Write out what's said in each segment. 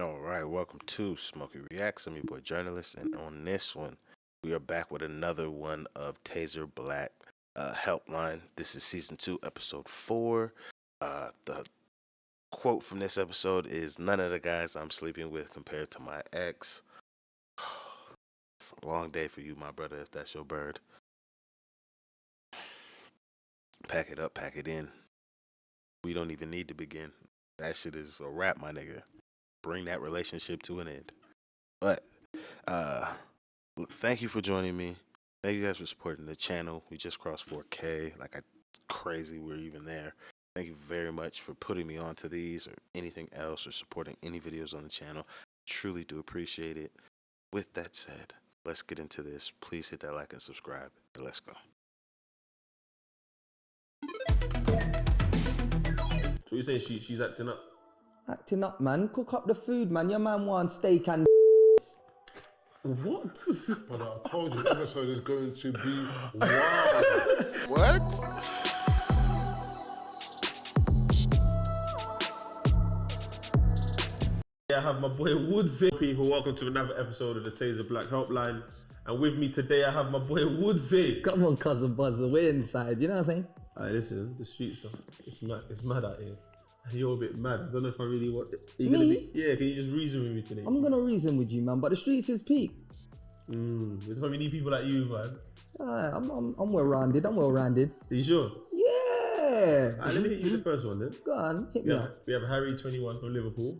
All right, welcome to Smokey Reacts. I'm your boy Jurnalist, and on this one, we are back with another one of TAZER Black Helpline. This is season 2, episode 4. The quote from this episode is, "None of the guys I'm sleeping with compared to my ex." It's a long day for you, my brother, if that's your bird. Pack it up, pack it in. We don't even need to begin. That shit is a wrap, my nigga. Bring that relationship to an end. But thank you for joining me. Thank you guys for supporting the channel. We just crossed 4K. Crazy we're even there. Thank you very much for putting me onto these or anything else or supporting any videos on the channel. Truly do appreciate it. With that said, let's get into this. Please hit that like and subscribe. Let's go. So you saying she's acting up? Acting up, man. Cook up the food, man. Your man wants steak and What? But I told you the episode is going to be wild. What? Yeah, I have my boy Woodsy. People, welcome to another episode of the TAZER Black Helpline. And with me today, I have my boy Woodsy. Come on, cousin Buzzer, we're inside. You know what I'm saying? Alright, listen, the streets are it's mad out here. And you're a bit mad. I don't know if I really want it. Me? Yeah, can you just reason with me today? I'm gonna reason with you, man. But the streets is peak. There's so many people like you, man. I'm well rounded. I'm well rounded. Are you sure? Yeah. Alright, let me hit you with the first one then. Go on, hit me Yeah, up. we have Harry, 21 from Liverpool.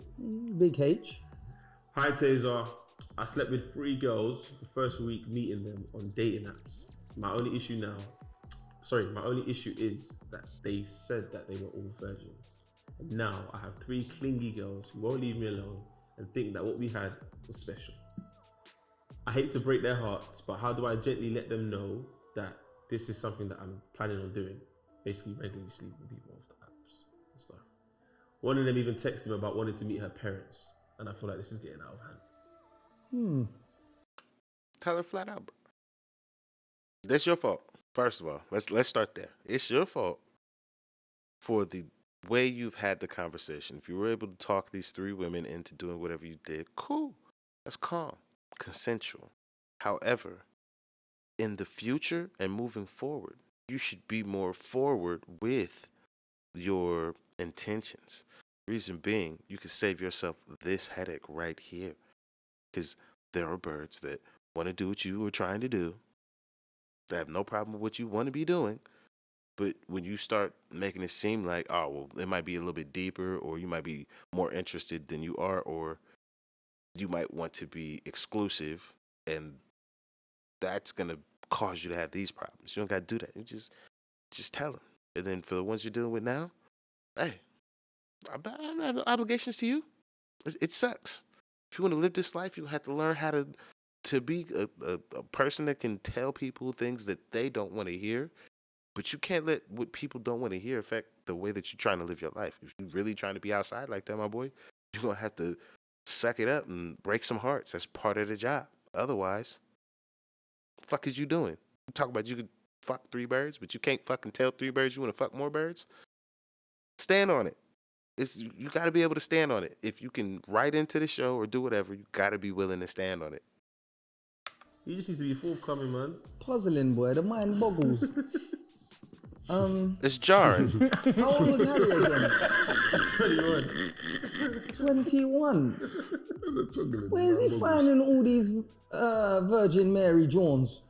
Big H. Hi TAZER, I slept with 3 girls the first week meeting them on dating apps. My only issue is that they said that they were all virgins. And now I have 3 clingy girls who won't leave me alone and think that what we had was special. I hate to break their hearts, but how do I gently let them know that this is something that I'm planning on doing? Basically regularly sleeping with people off the apps and stuff. One of them even texted me about wanting to meet her parents, and I feel like this is getting out of hand. Tell her flat out, bro. That's your fault. First of all, let's start there. It's your fault for the way you've had the conversation. If you were able to talk these 3 women into doing whatever you did, cool. That's calm, consensual. However, in the future and moving forward, you should be more forward with your intentions. Reason being, you can save yourself this headache right here. Because there are birds that want to do what you were trying to do. They have no problem with what you want to be doing. But when you start making it seem like, oh, well, it might be a little bit deeper, or you might be more interested than you are, or you might want to be exclusive, and that's going to cause you to have these problems. You don't got to do that. You just tell them. And then for the ones you're dealing with now, hey, I don't have no obligations to you. It sucks. If you want to live this life, you have to learn how to be a person that can tell people things that they don't want to hear. But you can't let what people don't want to hear affect the way that you're trying to live your life. If you're really trying to be outside like that, my boy, you're going to have to suck it up and break some hearts. That's part of the job. Otherwise, the fuck is you doing? You talk about you could fuck 3 birds, but you can't fucking tell 3 birds you want to fuck more birds? Stand on it. You got to be able to stand on it. If you can write into the show or do whatever, you got to be willing to stand on it. You just need to be forthcoming, man. Puzzling, boy. The mind boggles. It's jarring. How old was Harry again? 21. 21. Where's he finding all these Virgin Mary Jones?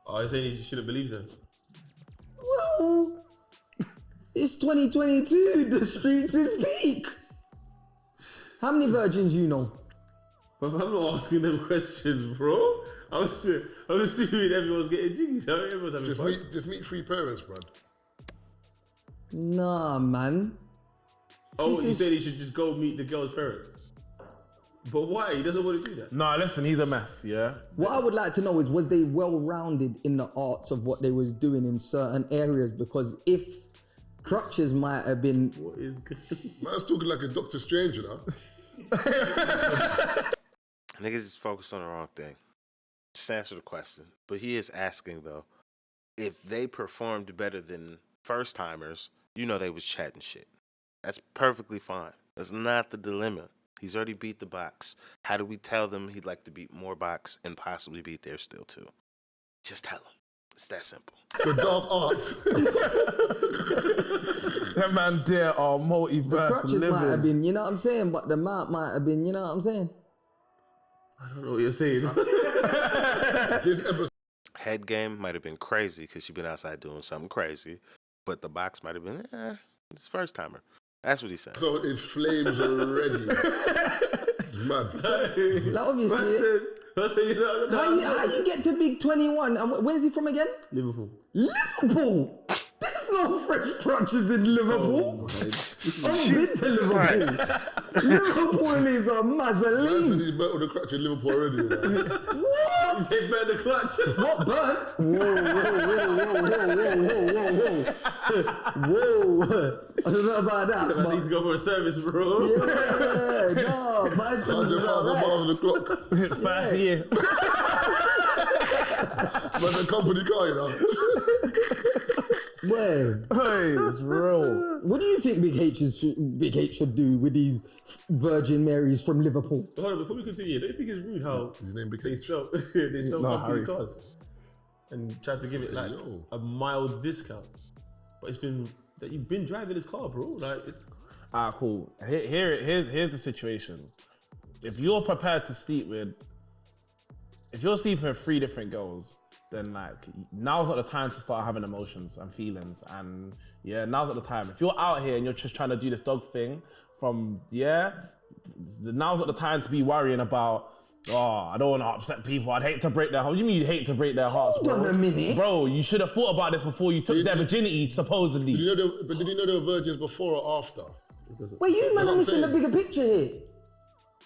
Oh, you're saying you shouldn't believe them? Well, it's 2022. The streets is peak. How many virgins you know? But I'm not asking them questions, bro. I'm assuming everyone's getting jiggy. Everyone's having fun. Just meet 3 parents, bro. Nah, man. Oh, you said he should just go meet the girl's parents. But why? He doesn't want to do that. Nah, listen, he's a mess, yeah? What I would like to know is, was they well-rounded in the arts of what they was doing in certain areas? Because if crutches might have been... What is good? Man's talking like a Doctor Strange, you know? Niggas is focused on the wrong thing. Just answer the question. But he is asking, though, if they performed better than first-timers, you know they was chatting shit. That's perfectly fine. That's not the dilemma He's already beat the box. How do we tell them he'd like to beat more box and possibly beat theirs still too? Just tell him. It's that simple. The dark arts. That man there are The multiverse crutches might have living. been, you know what I'm saying, but the mount might have been, you know what I'm saying. I don't know what you're saying. This episode. Head game might have been crazy because you've been outside doing something crazy, but the box might have been, it's first timer. That's what he said. So it's flames already. It's mad. Like obviously, how you get to big 21? And where's he from again? Liverpool. Liverpool. There's no fresh crutches in Liverpool. I've been to Liverpool. Liverpool is a Man mazzoline. said he's better the crutch in Liverpool already. Man. What? You say burn the clutch. What burnt? Whoa. I don't know about that. I need to go for a service, bro. Yeah, no, man. 100,000 miles on the clock. First year. But the company car, you know. Where? Hey, it's real. What do you think Big H should do with these Virgin Marys from Liverpool? Hold on, before we continue, don't you think it's rude how His name they became. sell No, company Harry. cars and try to give it like Yo. a mild discount? But it's been that you've been driving this car, bro. Like it's Cool. Here's the situation. If you're prepared to sleep with, if you're sleeping with 3 different girls, then like now's not the time to start having emotions and feelings. And yeah, now's not the time. If you're out here and you're just trying to do this dog thing now's not the time to be worrying about, oh, I don't want to upset people. I'd hate to break their hearts. You mean you hate to break their hearts, bro? Hold on a minute. Bro, you should have thought about this before you took their virginity, supposedly. Did you know they were virgins before or after? Wait, you man are what I'm missing the saying. bigger picture here.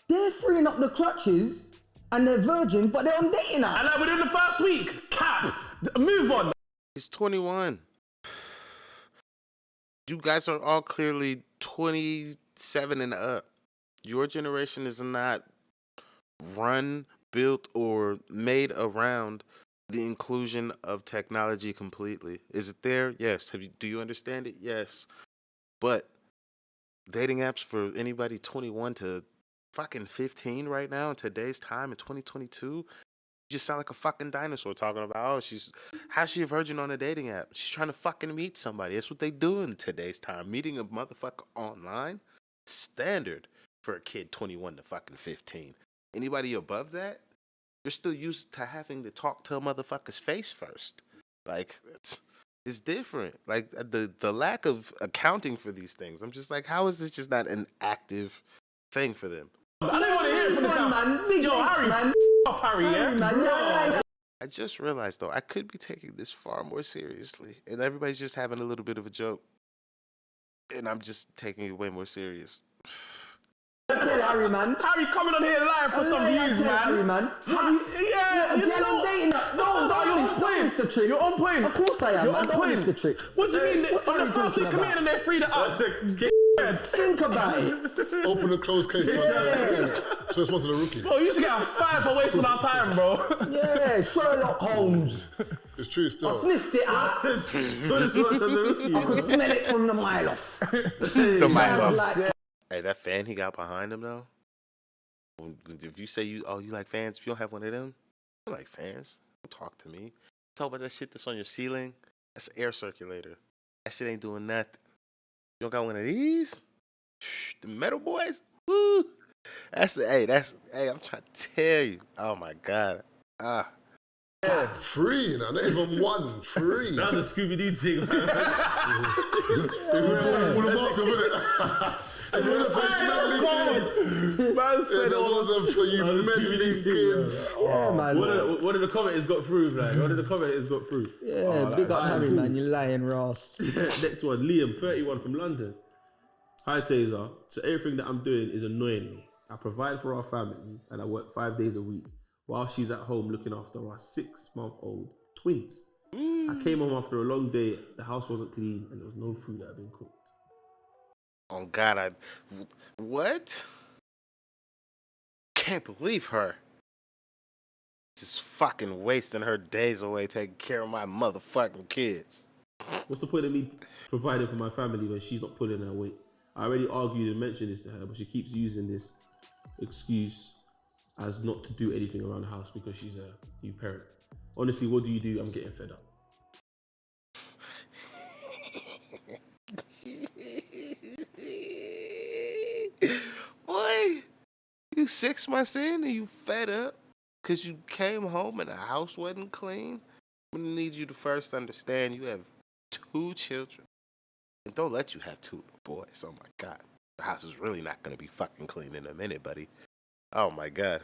They're freeing up the crutches and they're virgins, but they're on dating apps. And like within the first week, cap, move on. He's 21. You guys are all clearly 27 and up. Your generation is not run, built, or made around the inclusion of technology completely. Is it there? Yes. Do you understand it? Yes. But dating apps for anybody 21 to fucking 15 right now in today's time in 2022, you just sound like a fucking dinosaur talking about, oh, how's she a virgin on a dating app? She's trying to fucking meet somebody. That's what they do in today's time. Meeting a motherfucker online, standard for a kid 21 to fucking 15. Anybody above that, you're still used to having to talk to a motherfucker's face first. Like, it's different. Like, the lack of accounting for these things. I'm just like, how is this just not an active thing for them? I don't want to hear it from the Come on, sound. man. Big Yo, H, Harry, man. off Harry, yeah? Man, yeah. I just realized, though, I could be taking this far more seriously. And everybody's just having a little bit of a joke. And I'm just taking it way more serious. Tell Harry, man. Harry coming on here live for some views, Harry, man. man. Yeah, you Girl, I'm know. dating her. No, you're on point. miss the trick. You're on point. Of course I am, You're man. on Don't miss point. the trick. What do you mean? What's On Harry the first talking week, come in about? and they're free to up. Think about it. Open a closed case. So it's one to the rookie. Bro, you should get a 5 for wasting our time, bro. Yeah, Sherlock Holmes. It's true I still. sniffed it out. so this was as a rookie. I could smell it from the mile off. The I was mic. like, Hey, that fan he got behind him, though. If you say you like fans, if you don't have one of them, you like fans. Don't talk to me. Talk about that shit that's on your ceiling. That's an air circulator. That shit ain't doing nothing. You don't got one of these? Shh, the metal boys? Woo! Hey, I'm trying to tell you. Oh my God. Free, now. Not even one. Free. That was a Scooby-Doo thing, man. With a mask of it. And you want to play Man said it wasn't for you was mentally Scooby-Doo thing, kids. yeah, man. One of the commenters got through, like. One of the commenters got through. Yeah, big up Harry, man. You lying, Ross. Next one, Liam, 31 from London. Hi, Taser. So everything that I'm doing is annoying me. I provide for our family and I work 5 days a week while she's at home looking after our 6-month-old twins. I came home after a long day. The house wasn't clean and there was no food that had been cooked. Oh God, what? Can't believe her. Just fucking wasting her days away taking care of my motherfucking kids. What's the point of me providing for my family when she's not pulling her weight? I already argued and mentioned this to her, but she keeps using this excuse as not to do anything around the house because she's a new parent. Honestly, what do you do? I'm getting fed up. Boy, you 6 months in and you fed up because you came home and the house wasn't clean. I'm gonna need you to first understand you have 2 children. And don't let you have 2 little boys. Oh my God. The house is really not gonna be fucking clean in a minute, buddy. Oh my God.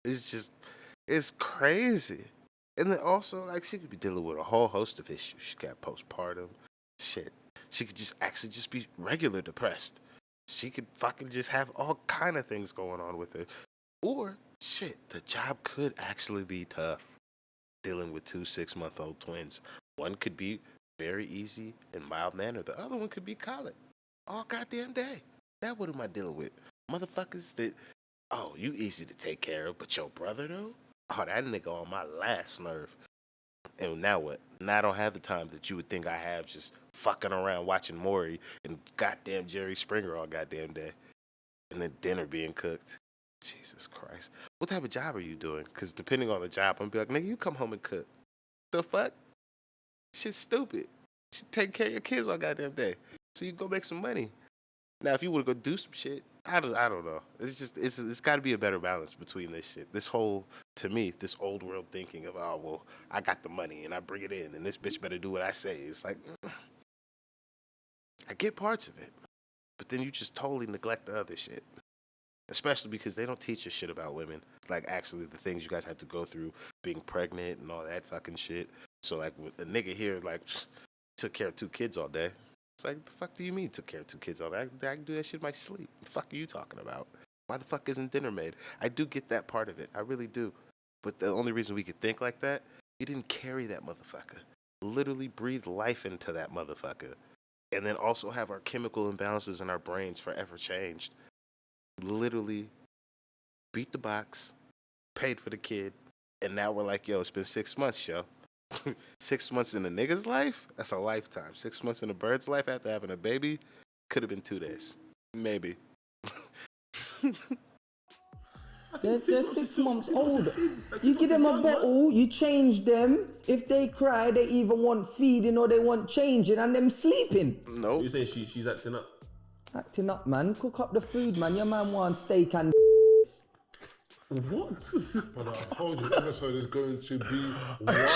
It's crazy. And then also, like, she could be dealing with a whole host of issues. She got postpartum. Shit. She could just actually just be regular depressed. She could fucking just have all kind of things going on with her. Or, shit, the job could actually be tough. Dealing with 2 6-month-old twins. One could be very easy and mild mannered. The other one could be colic. All goddamn day. Now what am I dealing with? Motherfuckers that, oh, you easy to take care of, but your brother though? Oh, that nigga on my last nerve. And now what? Now I don't have the time that you would think I have just fucking around watching Maury and goddamn Jerry Springer all goddamn day. And then dinner being cooked. Jesus Christ. What type of job are you doing? Because depending on the job, I'm gonna be like, nigga, you come home and cook. The fuck? Shit's stupid. You should take care of your kids all goddamn day. So you go make some money. Now, if you want to go do some shit, I don't know. It's got to be a better balance between this shit. This whole, to me, this old world thinking of, oh, well, I got the money and I bring it in and this bitch better do what I say. It's like, I get parts of it, but then you just totally neglect the other shit. Especially because they don't teach you shit about women. Like, actually, the things you guys have to go through, being pregnant and all that fucking shit. So, like, a nigga here, like, took care of 2 kids all day. It's like, the fuck do you mean took care of 2 kids all day? I can do that shit in my sleep. The fuck are you talking about? Why the fuck isn't dinner made? I do get that part of it. I really do. But the only reason we could think like that, you didn't carry that motherfucker. Literally breathe life into that motherfucker. And then also have our chemical imbalances in our brains forever changed. Literally beat the box, paid for the kid, and now we're like, yo, it's been 6 months, yo. 6 months in a nigga's life? That's a lifetime. 6 months in a bird's life after having a baby? Could have been 2 days. Maybe. They're 6 months old. You give them a bottle, you change them. If they cry, they either want feeding or they want changing and them sleeping. Nope. You're saying she's acting up? Acting up, man. Cook up the food, man. Your man wants steak and What? But I told you, the episode is going to be wild.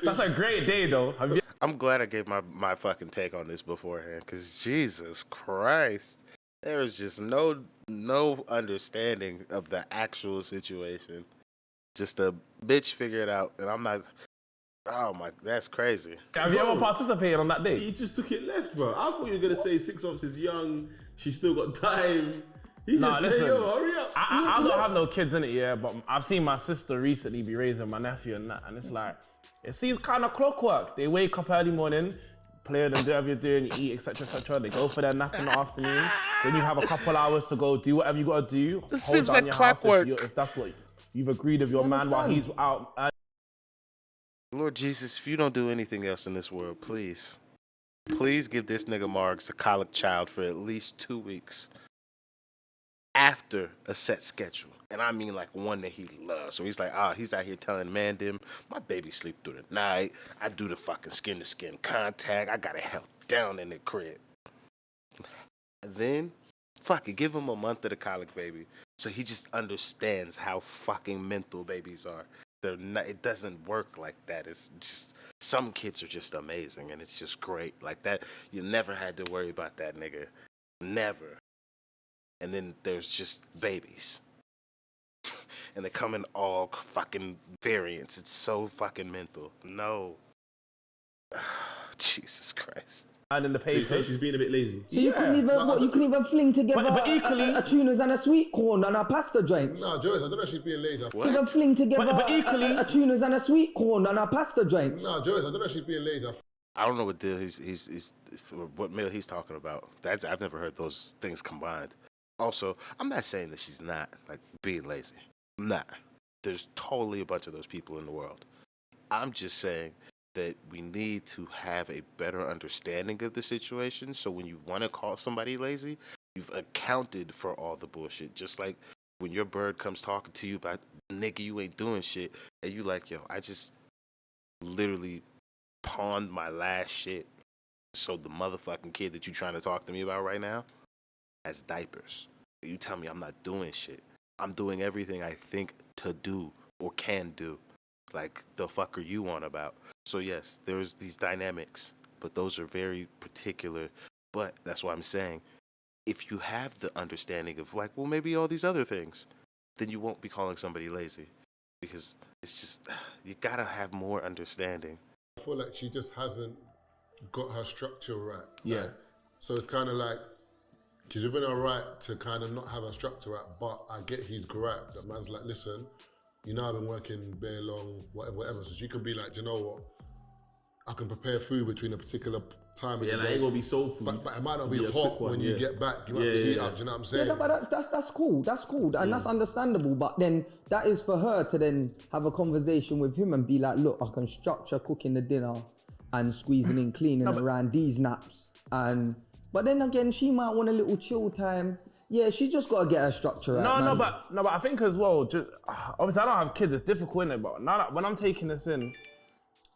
That's a great day, though. I'm glad I gave my fucking take on this beforehand, because Jesus Christ. There is just no understanding of the actual situation. Just a bitch figure it out, and I'm not. Oh my, that's crazy. Have you ever participated on that day? He just took it left, bro. I thought you were gonna say 6 months is young. She's still got time. He just said, yo, hurry up. I don't have no kids in it, yeah, but I've seen my sister recently be raising my nephew and that, and it's like, it seems kind of clockwork. They wake up early morning, play and do whatever you're doing, you eat, etc., etc. They go for their nap in the afternoon. Then you have a couple hours to go do whatever you gotta do. This Hold seems down like your house clockwork. if that's what you've agreed with your man while he's out. Lord Jesus, if you don't do anything else in this world, please give this nigga Marks a colic child for at least 2 weeks after a set schedule. And I mean like one that he loves. So he's like, he's out here telling man them, my baby sleep through the night. I do the fucking skin to skin contact. I got it held down in the crib. And then, fuck it, give him a month of the colic baby. So he just understands how fucking mental babies are. They're not, it doesn't work like that. It's just, some kids are just amazing and it's just great. Like that, you never had to worry about that nigga. Never. And then there's just babies. And they come in all fucking variants. It's so fucking mental. No. Jesus Christ. And in the So papers. she's being a bit lazy. So you couldn't even fling together But equally- a tunas and a sweet corn and a pasta joint. Nah, Joyce, I don't know if she's being lazy. What? Even fling together But equally- a tunas and a sweet corn and a pasta joint. Nah, Joyce, I don't know if she's being lazy. I don't know what deal what meal he's talking about. I've never heard those things combined. Also, I'm not saying that she's not like being lazy. I'm not. There's totally a bunch of those people in the world. I'm just saying that we need to have a better understanding of the situation. So when you want to call somebody lazy, You've accounted for all the bullshit. Just like when your bird comes talking to you about, nigga, you ain't doing shit, and you like, yo, I just literally pawned my last shit. So the motherfucking kid that you trying to talk to me about right now has diapers. You tell me I'm not doing shit. I'm doing everything I think to do or can do. Like, the fuck are you on about? So yes, there's these dynamics, but those are very particular. But that's why I'm saying, if you have the understanding of like, well, maybe all these other things, then you won't be calling somebody lazy. Because it's just, you gotta have more understanding. I feel like she just hasn't got her structure right. Yeah. Like, so it's kind of like, she's within her right to kind of not have her structure right, but I get his gripe that man's like, listen, you know I've been working bare long, whatever. So she could be like, do you know what? I can prepare food between a particular time of Yeah, the like, day. ain't gonna be soul food. But it might not be Be a hot quick one, when you get back. You might have to heat up, do you know what I'm saying? Yeah, but that's cool. That's cool, and that's understandable. But then that is for her to then have a conversation with him and be like, look, I can structure cooking the dinner and squeezing in cleaning around these naps. But then again, she might want a little chill time. Yeah, she just gotta get her structure right. No, man. but I think as well, just obviously I don't have kids, it's difficult, innit? But now that when I'm taking this in,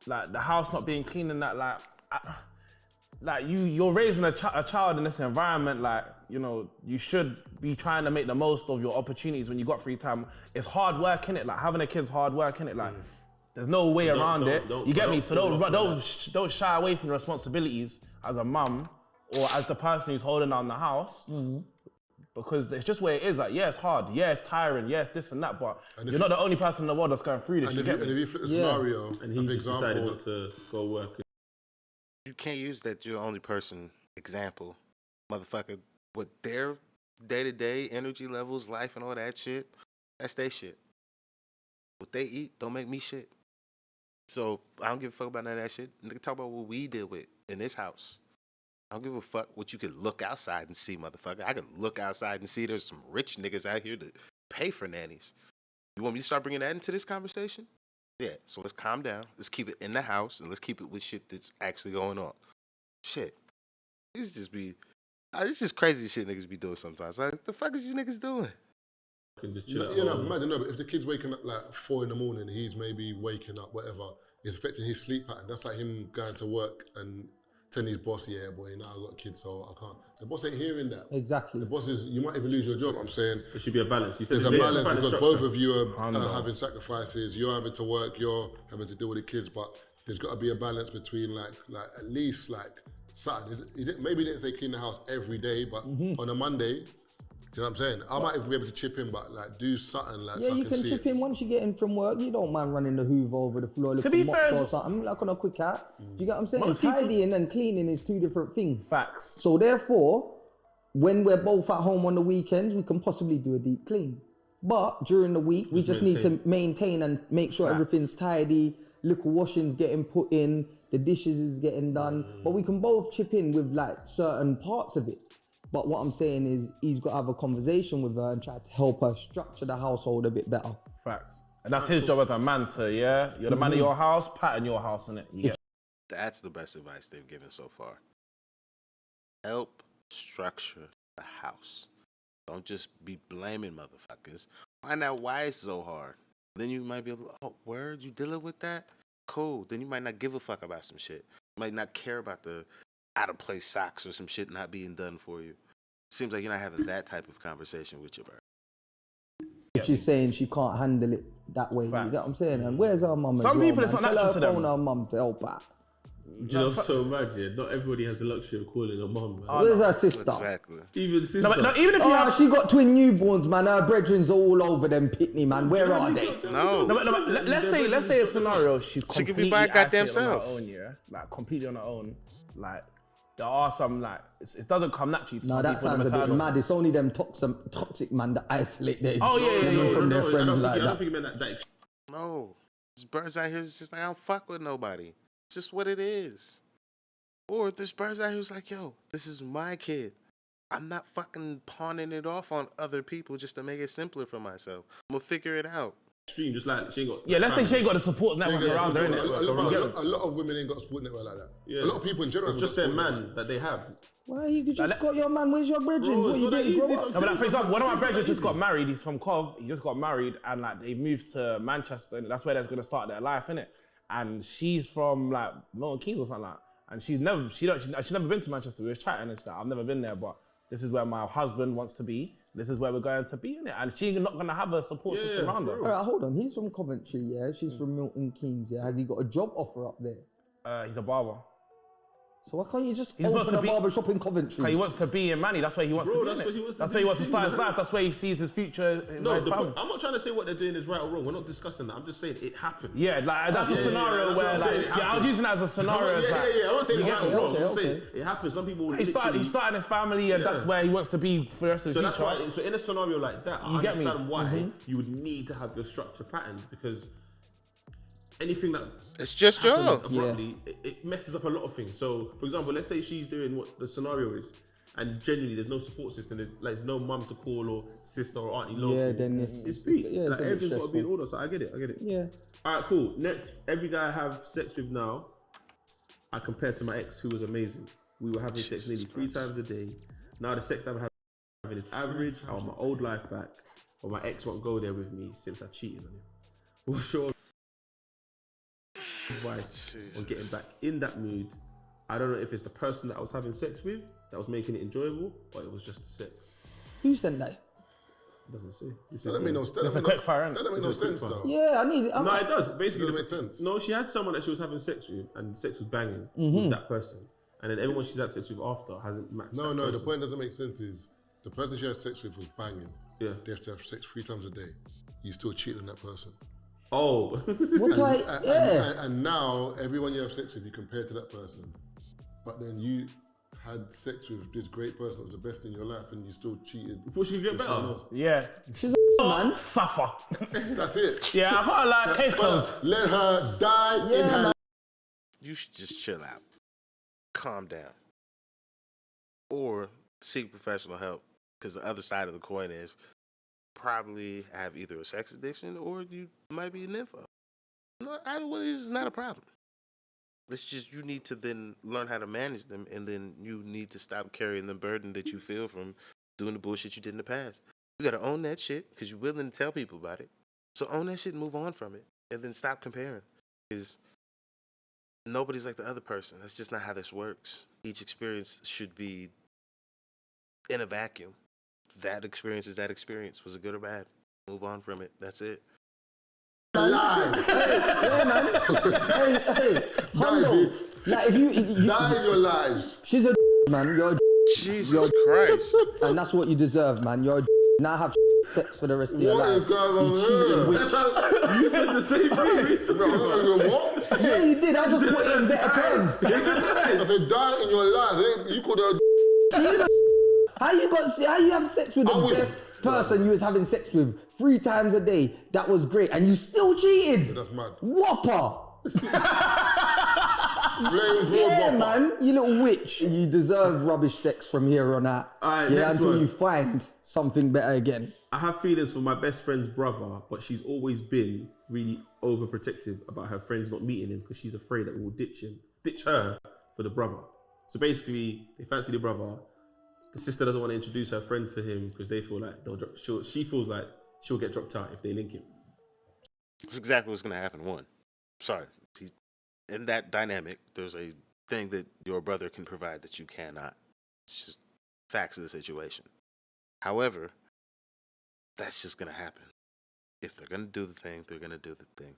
like the house not being clean and that, like you're raising a child in this environment, like, you know, you should be trying to make the most of your opportunities when you got free time. It's hard work, innit? Like having a kid's hard work, innit? Like there's no way around it. You get me? So don't shy away from your responsibilities as a mum or as the person who's holding down the house. Because it's just where it is. Like, yeah, it's hard. Yeah, it's tiring. Yeah, it's this and that. But you're not the only person in the world that's going through this. And You get if me? you flip the scenario, And he of just decided example, not to go work. You can't use that you're the only person example. Motherfucker, with their day-to-day energy levels, life and all that shit, that's their shit. What they eat don't make me shit. So I don't give a fuck about none of that shit. Nigga, talk about what we deal with in this house. I don't give a fuck what you could look outside and see, motherfucker. I can look outside and see there's some rich niggas out here that pay for nannies. You want me to start bringing that into this conversation? Yeah, so let's calm down. Let's keep it in the house, and let's keep it with shit that's actually going on. Shit. This is crazy shit niggas be doing sometimes. Like, the fuck is you niggas doing? Can just chill you at know, home. imagine, no, but if the kid's waking up like 4 in the morning, he's maybe waking up, whatever, it's affecting his sleep pattern. That's like him going to work and telling his boss, yeah, boy, now I've got kids, so I can't. The boss ain't hearing that. Exactly. The boss is, you might even lose your job. I'm saying There should be a balance. You said there's a it's balance find because structure. both of you are having sacrifices. You're having to work, you're having to deal with the kids, but there's got to be a balance between like at least like Saturday. Maybe he didn't say clean the house every day, but on a Monday, do you know what I'm saying? I might even be able to chip in, but like do something like Yeah, so I you can see chip it. in once you get in from work. You don't mind running the hoover over the floor, be looking fair, or something, like on a quick hat. Do you get what I'm saying? Most people- Tidying and cleaning is two different things. Facts. So therefore, when we're both at home on the weekends, we can possibly do a deep clean. But during the week, we just need to maintain and make sure everything's tidy, little washing's getting put in, the dishes is getting done. But we can both chip in with like certain parts of it. But what I'm saying is he's got to have a conversation with her and try to help her structure the household a bit better. Facts. And that's his job as a man to, yeah? You're the man of your house, pattern your house, innit? You get That's the best advice they've given so far. Help structure the house. Don't just be blaming motherfuckers. Find out why it's so hard. Then you might be able to, oh, word, you dealing with that? Cool. Then you might not give a fuck about some shit. You might not care about the out of place socks or some shit not being done for you. Seems like you're not having that type of conversation with your bird. If she's saying she can't handle it that way, you get what I'm saying? And where's her mum? Some people, it's not Tell natural her to them. phone her mum to help her. Do you know what's so mad, yeah? Not everybody has the luxury of calling a mum, man. Where's her sister? Exactly. Even sister. No, even if you Oh, have... she got twin newborns, man. Her brethrens are all over them pitney, man. Where are they? No. But let's say a scenario she's She could be completely by her goddamn isolated on self. her own, yeah? Like, completely on her own. Like, there are some, like, it doesn't come naturally to No, some that people in sounds the a bit maternal mad. It's only them toxic man that isolate their Oh, yeah, women yeah, from their I friends don't like think that. he meant that. No. This birds out here is just like, I don't fuck with nobody. It's just what it is. Or this bird's out here is like, yo, this is my kid. I'm not fucking pawning it off on other people just to make it simpler for myself. I'm gonna figure it out. extreme, just like she ain't got. Yeah, let's say she ain't got the support network around her, a innit? lot of women ain't got a support network like that. Yeah. A lot of people in general It's have just got their support man network. that they have. Why you just got your man? Where's your brethren? Bro, What it's you not that doing? easy, Grow fam. up. No, but like, for example, one of my It's brothers not just easy. got married. He's from Cov. He just got married, and like they moved to Manchester, and that's where they're gonna start their life, innit? And she's from like Milton Keynes or something like that. And she's never been to Manchester. We were chatting, and she's like, I've never been there, but this is where my husband wants to be. This is where we're going to be, innit? And she's not gonna have a support system around her. All right, hold on. He's from Coventry, yeah. She's from Milton Keynes, yeah. Has he got a job offer up there? He's a barber. So why can't you just He's supposed open to a be- barber shop in Coventry? He wants to be in Manny. That's where he wants Bro, to be. that's innit? what he wants to That's do. where he wants to He's start his dreaming, life. That's where he sees his future in No, his family. I'm not trying to say what they're doing is right or wrong. We're not discussing that. I'm just saying it happened. Yeah, like that's a Yeah, scenario that's what where, I'm like, saying, it yeah, I was happened. using that as a scenario. Yeah. I won't say You right get or me? wrong. I'm Okay. saying it happens. Some people He's starting his family, and that's where he wants to be for the rest of So his that's future. why. So in a scenario like that, I You get me? understand why you would need to have your structure patterned, because anything that It's just happens y'all. abruptly, it messes up a lot of things. So, for example, let's say she's doing what the scenario is, and genuinely there's no support system. There's no mum to call or sister or auntie local. Yeah, then it's peak. yeah, it's Like, a bit everything's got to be in stressful. order. So I get it. Yeah. All right, cool. Next, every guy I have sex with now, I compare to my ex, who was amazing. We were having sex nearly 3 times a day. Now the sex that I'm having is average. I want my old life back, but my ex won't go there with me since I cheated on him. What's your advice on getting back in that mood? I don't know if it's the person that I was having sex with that was making it enjoyable, or it was just the sex. Who sent that? It doesn't say. This That don't make no sense. It's a quick fire, innit? That don't make no It's a quick sense fire. though. Yeah, I need it. No, it does. Basically, Doesn't make sense. No, she had someone that she was having sex with, and sex was banging Mm-hmm. with that person. And then everyone she's had sex with after hasn't matched. No, that the person. point doesn't make sense is the person she had sex with was banging. Yeah. They have to have sex 3 times a day. You still cheating on that person. Oh. What do I? Yeah. And now everyone you have sex with, you compare to that person. But then you had sex with this great person that was the best in your life, and you still cheated. Before she could get with better. someone else. Yeah. She's a man. Suffer. That's it. Yeah, I can't like case Brother, closed. let her die in Yeah, her. man. You should just chill out, calm down, or seek professional help. Because the other side of the coin is probably have either a sex addiction or you might be an nympho. No, either one is not a problem. It's just you need to then learn how to manage them, and then you need to stop carrying the burden that you feel from doing the bullshit you did in the past. You gotta own that shit because you're willing to tell people about it. So own that shit and move on from it, and then stop comparing. Because nobody's like the other person. That's just not how this works. Each experience should be in a vacuum. That experience is that experience. Was it good or bad? Move on from it. That's it. Lies. Yeah, man. Hey, Hondo. Like if you Die in your lives. she's a man. You're a Jesus Christ. and that's what you deserve, man. You're a now have sex for the rest of your What life. is going on You here? cheating witch. You said the same thing. What? Yeah, you did. I just put it in better terms. I said die in your lives. You called her. How you have sex with the I was- best person you was having sex with 3 times a day? That was great, and you still cheated. That's mad. Whopper. Flame broad Yeah, whopper. man, you little witch. You deserve rubbish sex from here on out. Alright, yeah, next until one. you find something better again. I have feelings for my best friend's brother, but she's always been really overprotective about her friends not meeting him because she's afraid that we will ditch her for the brother. So basically, they fancy the brother. The sister doesn't want to introduce her friends to him because they feel like they'll drop. She feels like she'll get dropped out if they link him. That's exactly what's going to happen. One, sorry. In that dynamic, there's a thing that your brother can provide that you cannot. It's just facts of the situation. However, that's just going to happen. If they're going to do the thing, they're going to do the thing.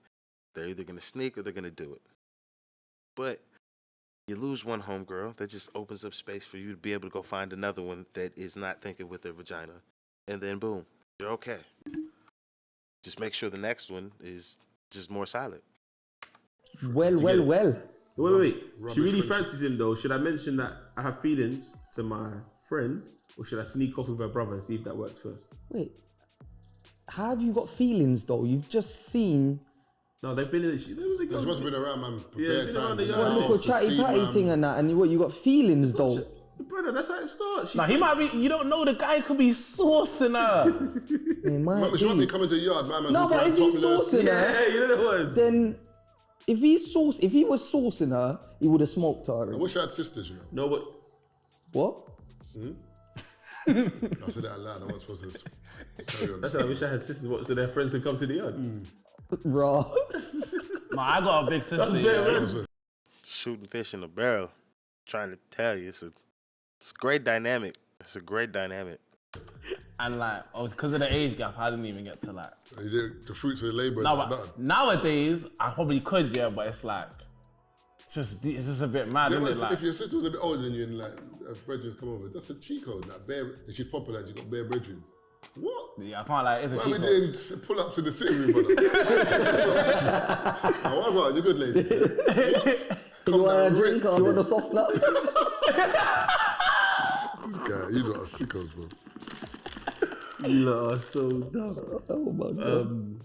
They're either going to sneak or they're going to do it. But you lose one homegirl, that just opens up space for you to be able to go find another one that is not thinking with their vagina. And then boom, you're okay. Just make sure the next one is just more solid. Well. Wait. She really friendship. fancies him though. Should I mention that I have feelings to my friend, or should I sneak off with her brother and see if that works first? Wait, how have you got feelings though? You've just seen. No, they've been in it. They must have been around, man. Yeah, Bare been time. around the in yard. the Well, Oh, look house at to chatty see, patty man. thing and that, and what you got feelings though. Brother, that's how it starts. Nah, he might be. You don't know. The guy could be sourcing her. He might She might be. be coming to the yard, man. No, but if he's sourcing her, Yeah, you know the one. then if he was sourcing her, he would have smoked her I already. wish I had sisters, you know. No, but What? I said that out loud. I wasn't supposed to carry on. that's how I wish I had sisters. What, so their friends could come to the yard. Raw. Nah, I got a big sister. Yeah. Shooting fish in a barrel. Trying to tell you, it's a great dynamic. It's a great dynamic. And like, because of the age gap, I didn't even get to like. The fruits of the labour. No, but nowadays I probably could, yeah. But it's like, it's just a bit mad, isn't it? Like, if your sister was a bit older than you and like brethren come over, that's a cheat code. Like bare, and she's popular and she got bare brethren. What? yeah, I can't like. It's a Why are cheat we code. doing pull-ups in the sitting room, brother? Oh, what about you're good, lady. You want a drink or you want a soft nut? Yeah, you lot are sickos, bro. You lot are so dumb. Oh my god.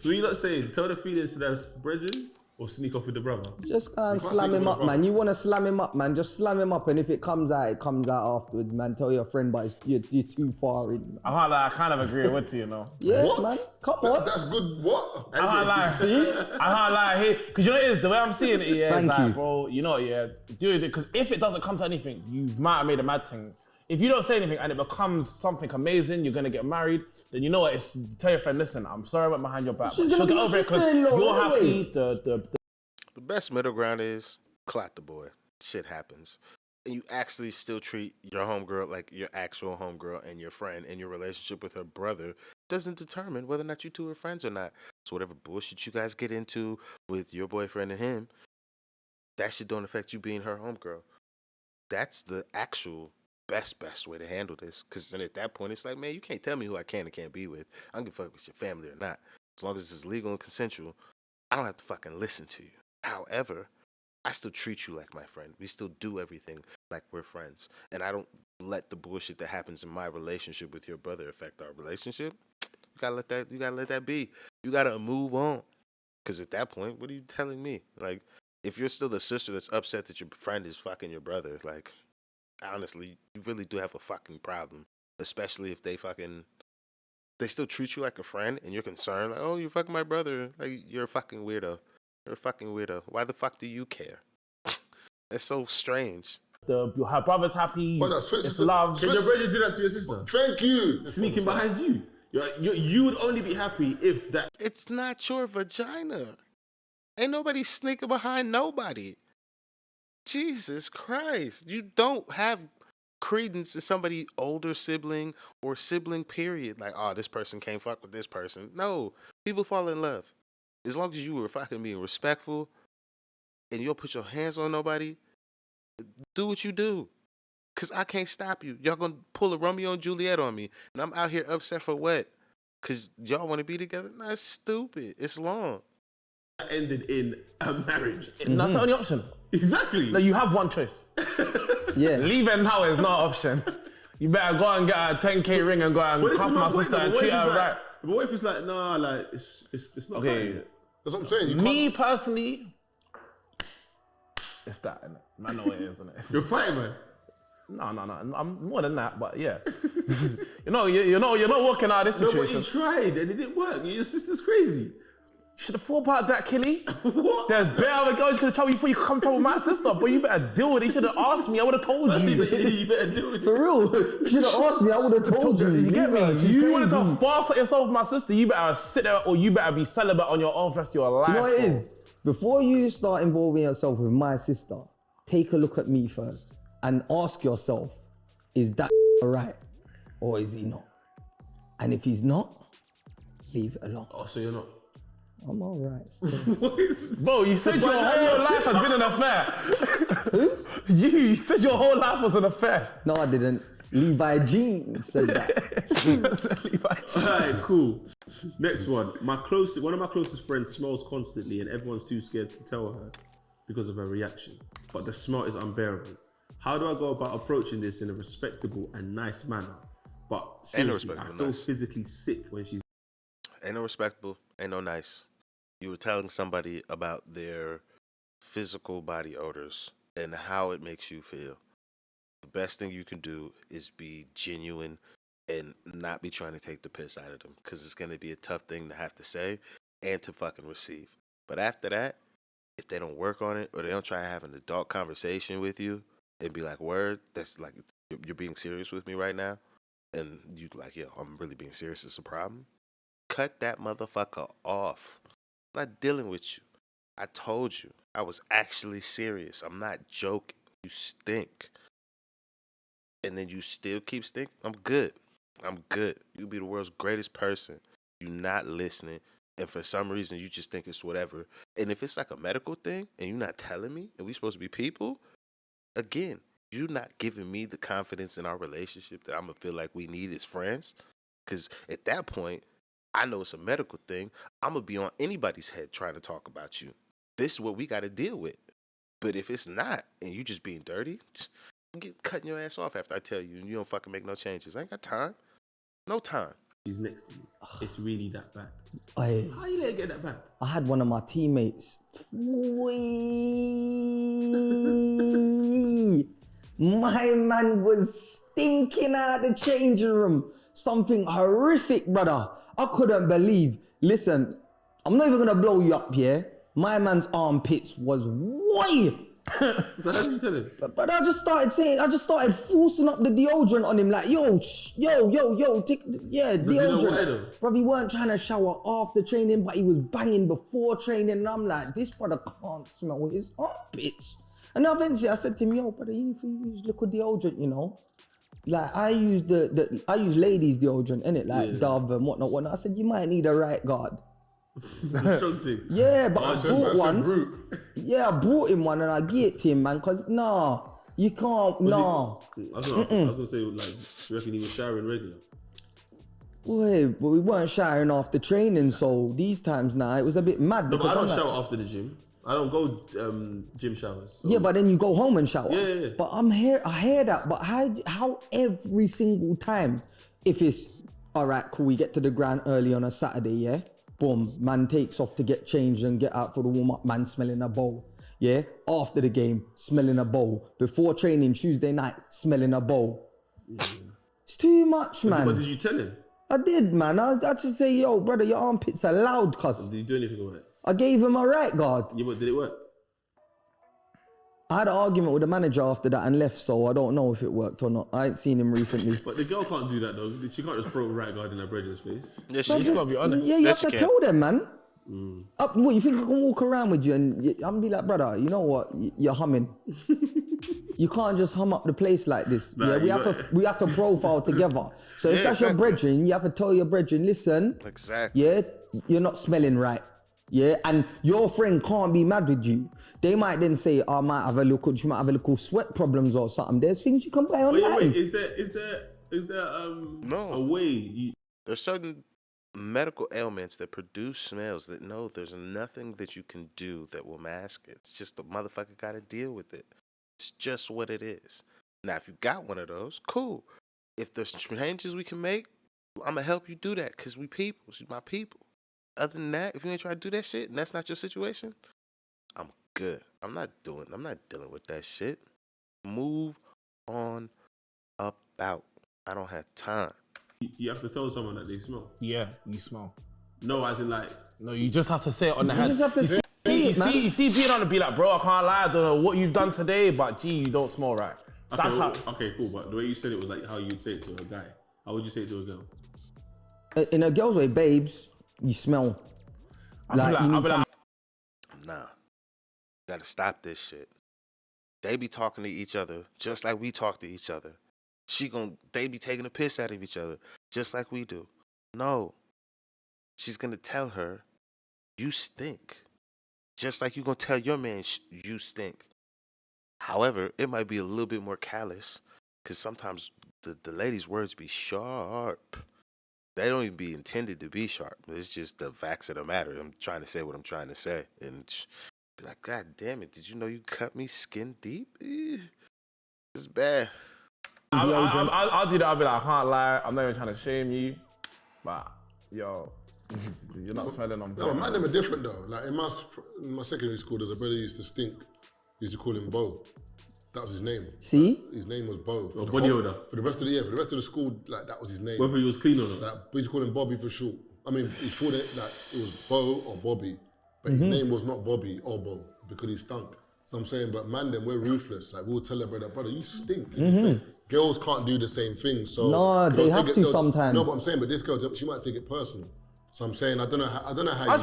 So you not saying tell the feelings to their brethren or sneak off with the brother? Just go and can't slam think him of up, a man. You want to slam him up, man? Just slam him up, and if it comes out, it comes out afterwards, man. Tell your friend, but you're too far in. I can't lie, I kind of agree with you, you know. Yeah, What? man. Come on. That's good. What? I can't lie. See? I can't lie. Because you know what it is, the way I'm seeing it, yeah, Thank it's you. like, bro, you know, yeah, do it. Because if it doesn't come to anything, you might have made a mad thing. If you don't say anything and it becomes something amazing, you're gonna get married, then you know what? It's tell your friend, listen, I'm sorry I went behind your back. She's But she'll gonna get be over your it because sister-in-law you're anyway. happy. The best middle ground is clock the boy. Shit happens. And you actually still treat your homegirl like your actual homegirl, and your friend, and your relationship with her brother doesn't determine whether or not you two are friends or not. So whatever bullshit you guys get into with your boyfriend and him, that shit don't affect you being her homegirl. That's the actual best way to handle this. Because then at that point, it's like, man, you can't tell me who I can and can't be with. I don't give a fuck with your family or not. As long as it's legal and consensual, I don't have to fucking listen to you. However, I still treat you like my friend. We still do everything like we're friends. And I don't let the bullshit that happens in my relationship with your brother affect our relationship. You gotta let that be. You gotta move on. Because at that point, what are you telling me? Like, if you're still the sister that's upset that your friend is fucking your brother, like, honestly, you really do have a fucking problem. Especially if they still treat you like a friend and you're concerned, like, oh, you're fucking my brother. Like, you're a fucking weirdo. You're a fucking weirdo. Why the fuck do you care? That's so strange. Her brother's happy. But no, It's love. Can your brother do that to your sister? Thank you. Sneaking behind you. You would only be happy if that. It's not your vagina. Ain't nobody sneaking behind nobody. Jesus Christ. You don't have credence to somebody older sibling or sibling period. Like, oh, this person can't fuck with this person. No. People fall in love. As long as you were fucking being respectful and you don't put your hands on nobody, do what you do. Because I can't stop you. Y'all gonna pull a Romeo and Juliet on me. And I'm out here upset for what? Because y'all want to be together? Nah, it's stupid. It's long. Ended in a marriage. That's the only option. Exactly. No, you have one choice. Yeah. Leaving now is not an option. You better go and get a 10K ring and go and But this cuff is my point, sister though. and What treat if it's her like- right. But what if it's like, nah, like it's not Okay. right. That's what I'm saying. You Me can't. personally, it's that, innit? I know it is, innit? You're fighting, man. No. I'm more than that, but yeah. you're not working out of this No, but situation. you tried and it didn't work. Your sister's crazy. Should have thought about that, Killy. What? There's better other girls you could have told me before you come trouble with my sister, but you better deal with it. You should have asked me. I would have told you. You better do it. For real. You should have asked me. I would have told you. You get me? She's You wanted crazy. to fast at yourself with my sister, you better sit there or you better be celibate on your own for the rest of your life. Do you know what it bro. is? Before you start involving yourself with my sister, take a look at me first and ask yourself, is that alright or is he not? And if he's not, leave it alone. Oh, so you're not. I'm alright. Bro, you said your whole life has been an affair. You said your whole life was an affair. No, I didn't. Levi Jeans said that. Alright, cool. Next one. One of my closest friends smells constantly and everyone's too scared to tell her because of her reaction. But the smell is unbearable. How do I go about approaching this in a respectable and nice manner? But seriously, I respectable, feel nice. physically sick when she's. Ain't no respectable, ain't no nice. You were telling somebody about their physical body odors and how it makes you feel, the best thing you can do is be genuine and not be trying to take the piss out of them, because it's going to be a tough thing to have to say and to fucking receive. But after that, if they don't work on it or they don't try to have an adult conversation with you and be like, word, that's like, you're being serious with me right now, and you like, yo, I'm really being serious, it's a problem, cut that motherfucker off. I'm not dealing with you. I told you I was actually serious. I'm not joking. You stink. And then you still keep stinking. I'm good. I'm good. You be the world's greatest person. You not listening. And for some reason, you just think it's whatever. And if it's like a medical thing and you're not telling me and we supposed to be people, again, you're not giving me the confidence in our relationship that I'm going to feel like we need as friends. Because at that point, I know it's a medical thing. I'm going to be on anybody's head trying to talk about you. This is what we got to deal with. But if it's not, and you just being dirty, get cutting your ass off after I tell you, and you don't fucking make no changes. I ain't got time. No time. He's next to you. It's really that bad. How you let it get that bad? I had one of my teammates. My man was stinking out the changing room. Something horrific, brother. I couldn't believe. Listen, I'm not even gonna blow you up here. My man's armpits was way. So how did you tell him? But I just started forcing up the deodorant on him, like, yo, deodorant. Bro, he weren't trying to shower after training, but he was banging before training, and I'm like, this brother can't smell his armpits. And eventually I said to him, yo, brother, you need to use liquid deodorant, you know? Like, I use I use ladies deodorant, innit? Like Dove and whatnot. I said, you might need a right guard. Yeah, but I brought one. Yeah, I brought him one and I gave it to him, man, because, you can't, I was gonna say, like, do you reckon he was showering regular? Wait, but we weren't showering after training, so these times now, it was a bit mad. No, but I don't shower after the gym. I don't go gym showers. So. Yeah, but then you go home and shower. Yeah. But I hear that, but how every single time, if it's, all right, cool, we get to the ground early on a Saturday, yeah? Boom, man takes off to get changed and get out for the warm-up, man smelling a bowl. Yeah, after the game, smelling a bowl. Before training, Tuesday night, smelling a bowl. Yeah. It's too much, man. But did you tell him? I did, man. I just say, yo, brother, your armpits are loud, cuz. Did you do anything about it? I gave him a right guard. Yeah, but did it work? I had an argument with the manager after that and left, so I don't know if it worked or not. I ain't seen him recently. But the girl can't do that, though. She can't just throw a right guard in her brother's face. Yeah, she's gotta be honest. Yeah, you have to tell them, man. What, you think I can walk around with you and I'm be like, brother, you know what? You're humming. You can't just hum up the place like this. Nah, yeah, we have to profile together. So if that's your brethren, you have to tell your brethren, listen. Exactly. Yeah, you're not smelling right. Yeah, and your friend can't be mad with you. They might then say, she might have a little sweat problems or something. There's things you can buy online. Wait, is there a way? There's certain medical ailments that produce smells that there's nothing that you can do that will mask it. It's just the motherfucker gotta deal with it. It's just what it is. Now, if you got one of those, cool. If there's changes we can make, I'm gonna help you do that, because we people. She's my people. Other than that, if you ain't trying to do that shit and that's not your situation, I'm good. I'm not dealing with that shit. Move on about. I don't have time. You have to tell someone that they smell. Yeah, you smell. No, as in like... No, you just have to say it on the hand. You just have to say it, man. You see being on the be like, bro, I can't lie, I don't know what you've done today, but gee, you don't smell right. Okay, cool, but the way you said it was like how you'd say it to a guy. How would you say it to a girl? In a girl's way, babes, you smell. Nah. Gotta stop this shit. They be talking to each other just like we talk to each other. They be taking a piss out of each other just like we do. No. She's gonna tell her, you stink. Just like you gonna tell your man, you stink. However, it might be a little bit more callous, because sometimes the ladies' words be sharp. They don't even be intended to be sharp. It's just the facts of the matter. I'm trying to say what I'm trying to say. And be like, God damn it, did you know you cut me skin deep? It's bad. I'll do that. I'll be like, I can't lie. I'm not even trying to shame you. But, yo, you're not smelling on No, mine are different though. Like in my secondary school, there's a brother who used to stink. We used to call him Bo. That was his name. See? His name was Bo. Or body odor. For the rest of the year, for the rest of the school, like that was his name. Whether he was clean or not. Like we used to call him Bobby for short. I mean, he's called it like it was Bo or Bobby, but his name was not Bobby or Bo because he stunk. So I'm saying, but man, then we're ruthless. Like we'll tell their brother, you stink. Girls can't do the same thing. So No, they have to sometimes. No, but I'm saying, but this girl, she might take it personal. So I'm saying, I don't know how. I'd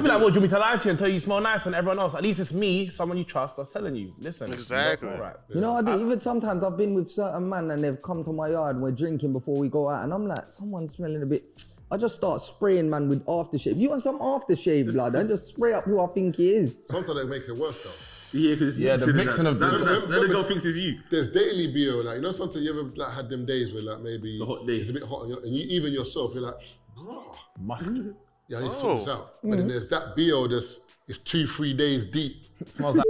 be like, well, do you want me to lie to you and tell you smell nice and everyone else? At least it's me, someone you trust, that's telling you. Listen, Exactly. that's not right. You know, even sometimes I've been with certain men and they've come to my yard and we're drinking before we go out and I'm like, someone's smelling a bit. I just start spraying, man, with aftershave. You want some aftershave, blood? I just spray up who I think he is. Sometimes it makes it worse though. Yeah, because the mixing of now the girl thinks it's you. There's daily BO, like, you know, sometimes you ever like had them days where like maybe It's a hot day. it's a bit hot and you, even yourself, you're like, bro, Musky. yeah, I need to sort this out. But then there's that BO that's it's 2-3 days deep. It smells like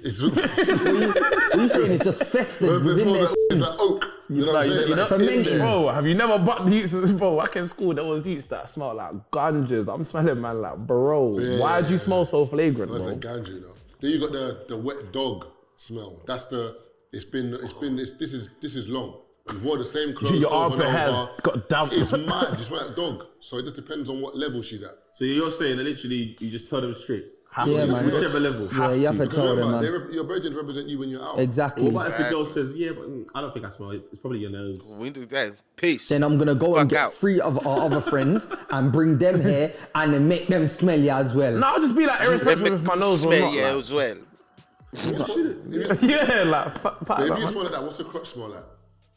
It's What you saying? It's just festered within there. it's like oak. You know what I'm saying? Like, in there. bro, have you never bought the youths? Bro, back in school, there was youths that smell like ganjas. I'm smelling, man, like, bro, why'd you smell so flagrant, That's a bro? ganja, you know. Then you got the wet dog smell. That's the. This is long. You wore the same clothes. Your over armpit and has over. got damp. It's mad. Just like dog. So it just depends on what level she's at. So you're saying that literally you just tell them straight. Yeah, man. Whichever level. Yeah, you have to tell them, man. Your virgins represent you when you're out. Exactly. What about if the girl says, yeah, but I don't think I smell it. It's probably your nose. We do that. Peace. Then I'm gonna go and Fuck get out. 3 of our other friends and bring them here and then make them smell you as well. No, I'll just be like, irrespective if my nose or smell not. yeah, Like, as well. yeah, like, fuck If that, you man. smell like that, what's the crotch smell like?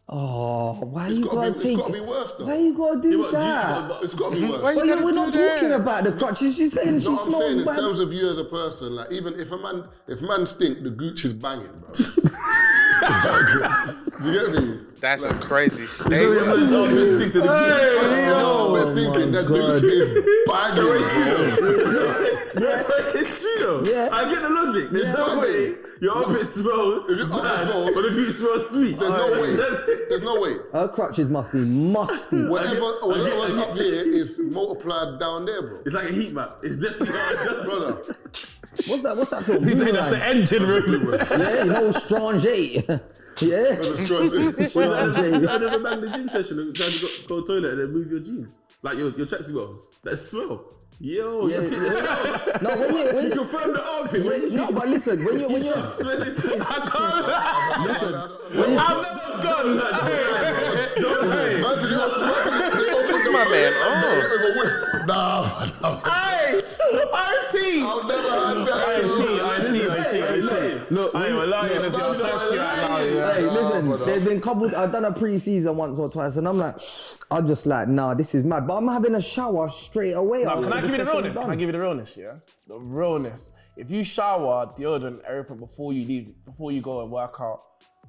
Oh, why It's you gotta gotta be- take it's gotta be worse, though. Why you gotta do but that? It's got to be worse. Why you Well, gotta we're do not that? talking about the crutches. She's saying she No, I'm saying in smells bad. terms of you as a person, like even if man stink, the gooch is banging, bro. You get me? That's a crazy Hey, statement. We're thinking that gooch is banging, bro. It's true though. Yeah. I get the logic. There's no way your armpit smells If your armpit bad, smells- but the boot smells sweet. There's no way. There's no way. Her crutches must be musty. Whatever's up here is multiplied down there, bro. It's like a heat map. It's definitely Brother. What's that film? He's saying that's the Boomerang. engine room. Yeah, you know, Strange. Yeah. Well, I never banged the gym session and tried to go to the toilet and then move your jeans. Like your tracksuit bottoms. That smell. Yo, Yeah, yeah. No, when you confirm the armpit. no, but listen, when you're Smelling. I can't lie. I've never gone. What's my man on? Nah. Hey, RT. I've never had that. Look, I ain't lying if you're sexy right now. Yeah. Hey, listen, there's been couples, I've done a pre-season once or twice, and I'm just like, nah, this is mad. But I'm having a shower straight away. Now, can I give you the This realness? session's Can I done. give you the realness, yeah? The realness. If you shower, deodorant, everything before you leave, before you go and work out,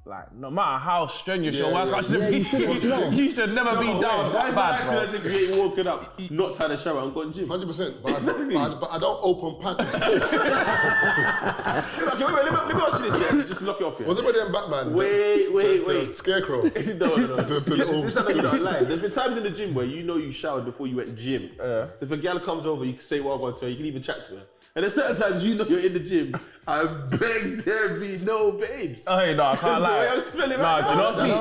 like, no matter how strenuous your workout should Yeah, be, you shouldn't smell. you should never be down Why that is bad, acting bro. as if you ain't walking up, not had a shower and gone gym? 100%. But I don't open pants. Let me ask you this, yeah? Just knock it off here. Was it with them Batman? Wait. Scarecrow. No. The little- This is not gonna lie. There's been times in the gym where you know you showered before you went gym. If a gal comes over, you can say what I want to her, you can even chat to her. And there's certain times you know you're in the gym, I beg there be no babes. Hey, no, I can't lie. I'm smelling Nah, right do you know what's peak?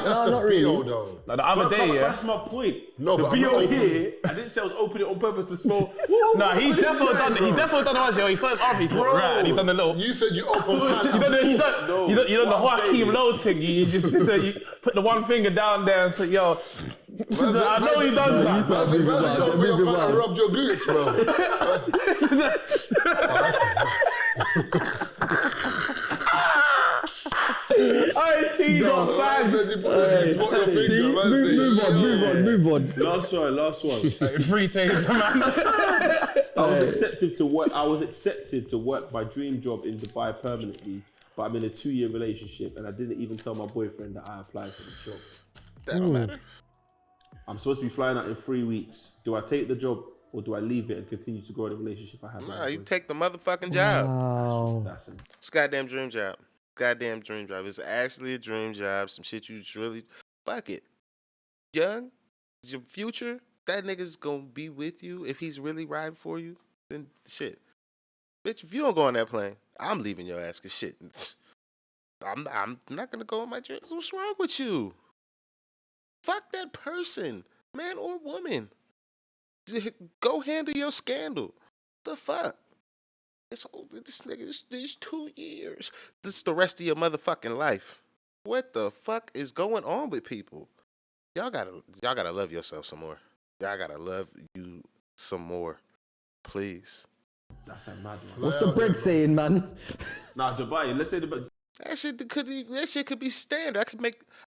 No, not really. BO though. Like, the other day, yeah. That's my point. No, the but I'm not BO open. here, I didn't say I was opening it on purpose to smell. Nah, he's definitely done it. He's definitely done it once, yo. He saw his arm, he thought, right, and he done the little. You said you open You pants. done the What I'm Joaquin saying Lowe thing. You just you put the one finger down there and say, yo. I know he does that. That's it, you open your pants and rub your gooch, bro. IT got banned. Move on. Last one. Free taser, man. I was accepted to work. I was accepted to work my dream job in Dubai permanently, but I'm in a 2-year relationship, and I didn't even tell my boyfriend that I applied for the job. That don't matter. I'm supposed to be flying out in 3 weeks. Do I take the job or do I leave it and continue to grow the relationship I have? Nah, you take the motherfucking job. Wow. That's it. It's a goddamn dream job. Goddamn dream job. It's actually a dream job. Some shit you just really fuck it. Young, it's your future. That nigga's gonna be with you. If he's really riding for you, then shit. Bitch, if you don't go on that plane, I'm leaving your ass, cause shit. I'm not gonna go on my dreams. What's wrong with you? Fuck that person, man or woman. Go handle your scandal. The fuck? This nigga, this 2 years. This is the rest of your motherfucking life. What the fuck is going on with people? Y'all gotta love yourself some more. Y'all gotta love you some more, please. That's a mad one. What's the bread saying, man? Nah, Dubai. Let's say Dubai. That shit could be standard. I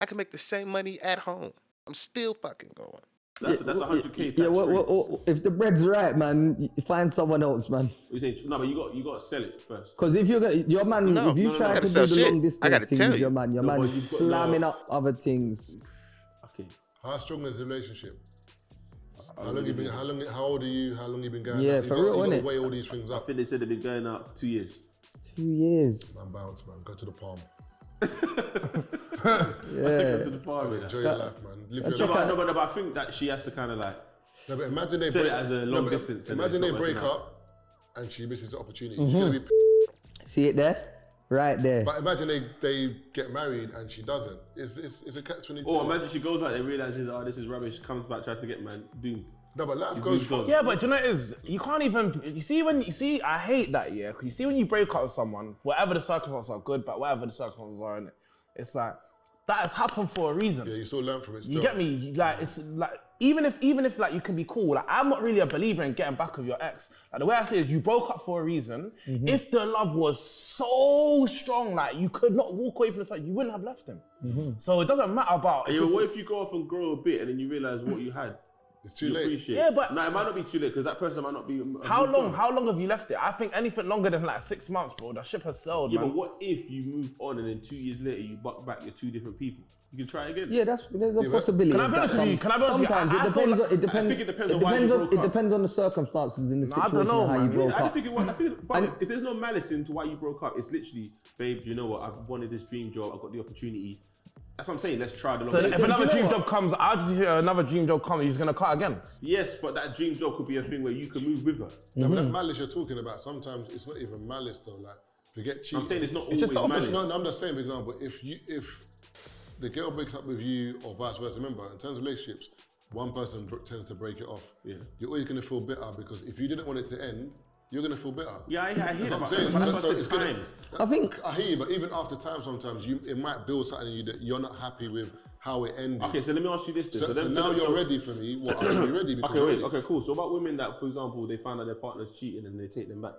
could make the same money at home. I'm still fucking going. That's 100K. Yeah, if the bread's right, man, you find someone else, man. You saying no, but you got to sell it first. Because if you're gonna, your man, if you try to do the long distance thing with your man, slamming up other things. Okay. How strong is the relationship? How old are you? How long you been going? Yeah, out? for real, you innit? gotta weigh all these things I up. think they said they've been going out 2 years. 2 years. Man, bounce, man. Go to the palm. Yeah. Enjoy your life, man. Live your No, life. but I think that she has to kind of like No, but imagine they sell break it as a long distance. and Imagine it's they not break working out. up and she misses the opportunity. She's gonna be. See it there? Right there. But imagine they get married and she doesn't. It's a catch-22. Or imagine she goes out and realizes, oh, this is rubbish. Comes back, tries to get man doomed. No, but life goes fast. Yeah, but do you know what it is? You can't even. You see, I hate that. Yeah, because you see when you break up with someone, whatever the circumstances are good, but whatever the circumstances are, in it, it's like that has happened for a reason. Yeah, you still learn from it. Still. You get me? Like it's like even if like you can be cool. Like I'm not really a believer in getting back with your ex. Like the way I say it is, you broke up for a reason. If the love was so strong, like you could not walk away from this person, you wouldn't have left him. So it doesn't matter about. Yeah, what if you go off and grow a bit and then you realize what you had? It's too You late. appreciate. Yeah, but- no, it might not be too late because that person might not be. How long have you left it? I think anything longer than like 6 months, bro. That ship has sailed, Yeah, man. but what if you move on and then 2 years later you buck back your two different people? You can try again. Yeah, there's a possibility. Can I of be that honest with you? Can I be honest with you? Sometimes I it feel depends. like- It depends. I think it depends on why you broke It up. depends on the circumstances in the I don't situation know, and how you man. broke I up. think but if there's no malice into why you broke up, it's literally, babe, you know what? I've wanted this dream job. I got the opportunity. That's what I'm saying. Let's try the long So distance. if another you know dream what? job comes, I'll just hear another dream job comes, he's gonna cut again. Yes, but that dream job could be a thing where you can move with her. No, but that malice you're talking about, sometimes it's not even malice though. Like, forget cheating. I'm saying it's not It's just always selfish. malice. No, I'm just saying, for example, if the girl breaks up with you or vice versa, remember, in terms of relationships, one person tends to break it off. Yeah. You're always going to feel bitter because if you didn't want it to end, you're going to feel bitter. Yeah, I hear That's that. what I'm saying. But that's So what I it's said, gonna, time. I think- I hear you, but even after time, sometimes it might build something in you that you're not happy with how it ended. Okay, so let me ask you this then. So now you're ready for me. Well, I should be ready because Okay, you're wait. ready. Okay, cool. So about women that, for example, they find out their partner's cheating and they take them back.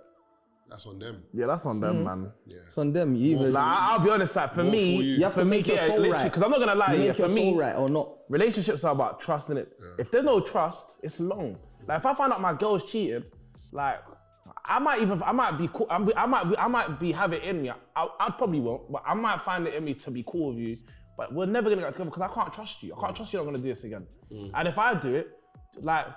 That's on them. Yeah, that's on them, man. Yeah. It's on them. You either Like, I'll be honest, like for More me, for you. you have to make your soul right. Because I'm not gonna lie, You yeah, make for your me, soul right or not. relationships are about trust in it. If there's no trust, it's long. Like if I find out my girl's cheated, like I might be cool. I might be have it in me. I probably won't, but I might find it in me to be cool with you. But we're never gonna get together because I can't trust you. I can't trust you're not gonna do this again. And if I do it, like,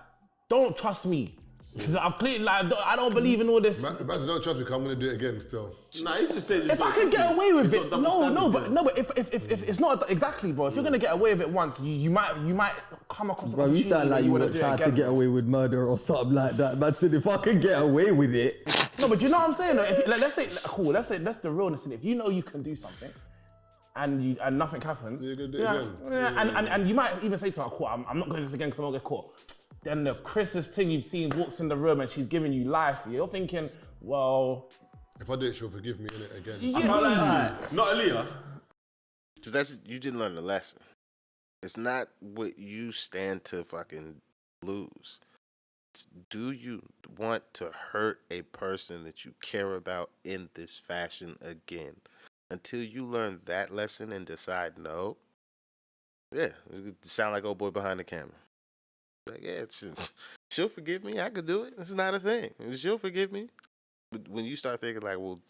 don't trust me. Because I've clearly, like, I don't believe in all this. Imagine don't trust me, 'cause I'm going to do it again still. Nah, it's just saying. If I can get away with It's it, not double standard, but if it's not exactly, bro. If you're gonna get away with it once, you might come across. Bro, you sound like you want would try to get away with murder or something like that. But if I can get away with it, No, but you know what I'm saying? If, like, let's say, cool. Let's say that's the realness in it. If you know you can do something, and nothing happens, You're gonna do it again. yeah, and you might even say to her, "Cool, I'm not going to do this again because I'm gonna get caught." Then the Chris's thing you've seen walks in the room and she's giving you life. You're thinking, well, If I do it, she'll forgive me in it again. yeah, I can't lie to you. Not Aaliyah. Because you didn't learn the lesson. It's not what you stand to fucking lose. Do you want to hurt a person that you care about in this fashion again? Until you learn that lesson and decide no, yeah, you could sound like old boy behind the camera. Like, yeah, she'll forgive me. I could do it. It's not a thing. She'll forgive me. But when you start thinking like, well,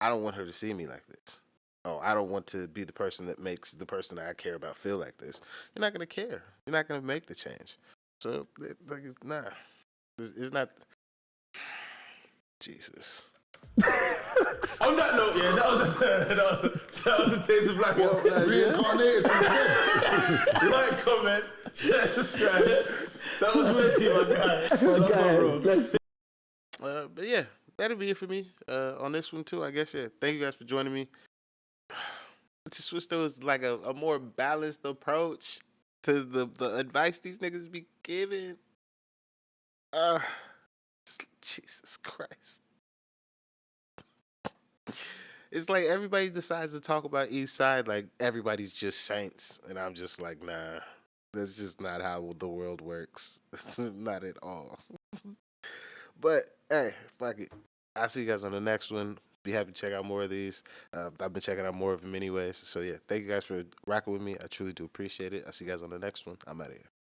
I don't want her to see me like this. Oh, I don't want to be the person that makes the person that I care about feel like this. You're not going to care. You're not going to make the change. So, like, nah. It's not. Jesus. On that note, yeah, that was the taste of black. Reincarnated from the dead. Like, comment, share, subscribe. That was Richie, my guy. okay, But yeah, that'll be it for me on this one too, I guess. Yeah, thank you guys for joining me. just wish there was like a more balanced approach to the advice these niggas be giving. Uh, Jesus Christ. It's like everybody decides to talk about each side like everybody's just saints. And I'm just like, nah, that's just not how the world works. Not at all. But hey, fuck it. I'll see you guys on the next one. Be happy to check out more of these. I've been checking out more of them anyways. So yeah, thank you guys for rocking with me. I truly do appreciate it. I'll see you guys on the next one. I'm out of here.